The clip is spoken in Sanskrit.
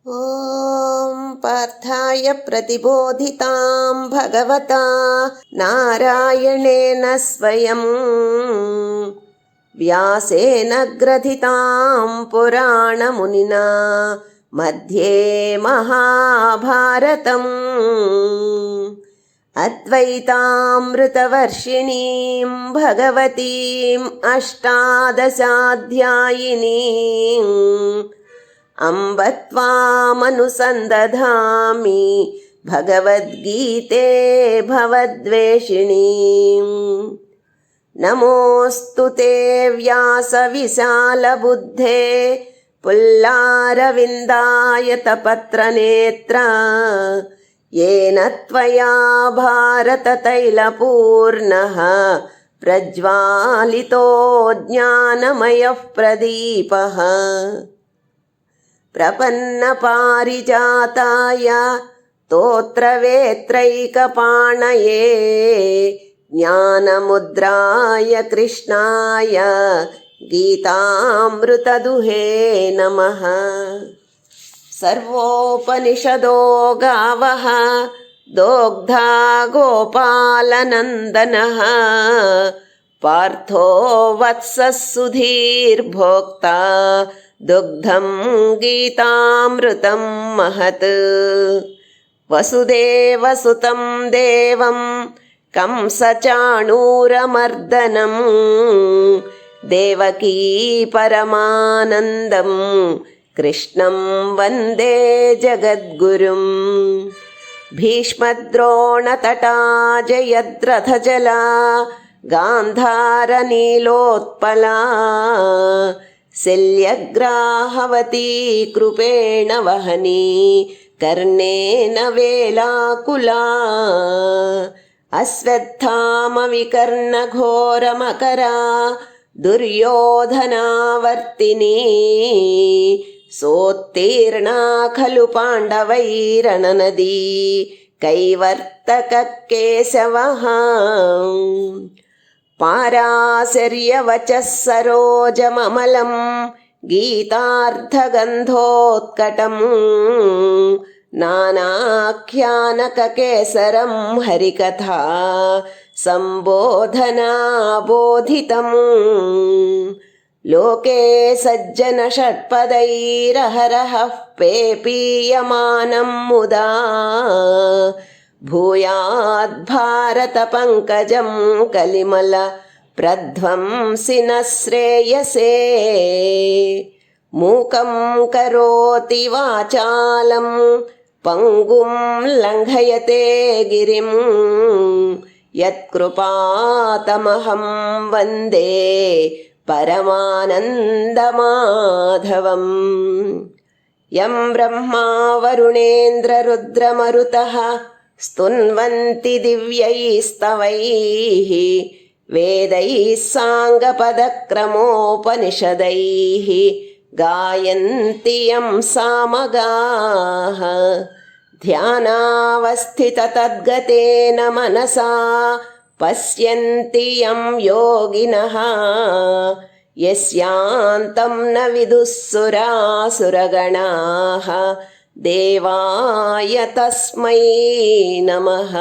ॐ पार्थाय प्रतिबोधितां भगवता नारायणेन स्वयं व्यासेन ग्रथितां पुराणमुनिना मध्ये महाभारतम् अद्वैतामृतवर्षिणीं भगवतीम् अष्टादशाध्यायिनीम् अम्ब त्वामनुसन्दधामि भगवद्गीते भवद्वेषिणीम्। नमोऽस्तु ते व्यासविशालबुद्धे पुल्लारविन्दायतपत्रनेत्र येन त्वया भारततैलपूर्णः प्रज्वालितो ज्ञानमयः प्रदीपः। प्रपन्नपारिजाताय स्तोत्रवेत्रैकपाणये ज्ञानमुद्राय कृष्णाय गीतामृतदुहे नमः। सर्वोपनिषदो गावः दोग्धा गोपालनन्दनः पार्थो वत्सः सुधीर्भोक्ता दुग्धं गीतामृतं महत्। वसुदेवसुतं देवं कंसचाणूरमर्दनं देवकी परमानन्दं कृष्णं वन्दे जगद्गुरुं। भीष्मद्रोणतटा जयद्रथजला गान्धारनीलोत्पला शल्यग्राहवती कृपेण वहनी कर्णेन वेलाकुला। अश्वत्थामविकर्णघोरमकरा दुर्योधनावर्तिनी सोत्तीर्णा खलु पाण्डवैरणनदी कैवर्तककेशवः। पाराशर्यवचः सरोजममलं गीतार्थगन्धोत्कटम् नानाख्यानककेसरं हरिकथा सम्बोधनाबोधितम्। लोके सज्जनषट्पदैरहरः पेपीयमानं मुदा भूयाद्भारतपङ्कजं कलिमल प्रध्वंसिनः श्रेयसे। मूकं करोति वाचालं पङ्गुं लङ्घयते गिरिं यत्कृपातमहं वन्दे परमानन्दमाधवम्। यं ब्रह्मा वरुणेन्द्ररुद्रमरुतः स्तुन्वन्ति दिव्यैस्तवैः वेदैः साङ्गपदक्रमोपनिषदैः गायन्ति यं सामगाः। ध्यानावस्थिततद्गतेन मनसा पश्यन्ति यं योगिनः यस्यान्तं न विदुः सुरासुरगणाः देवाय तस्मै नमः।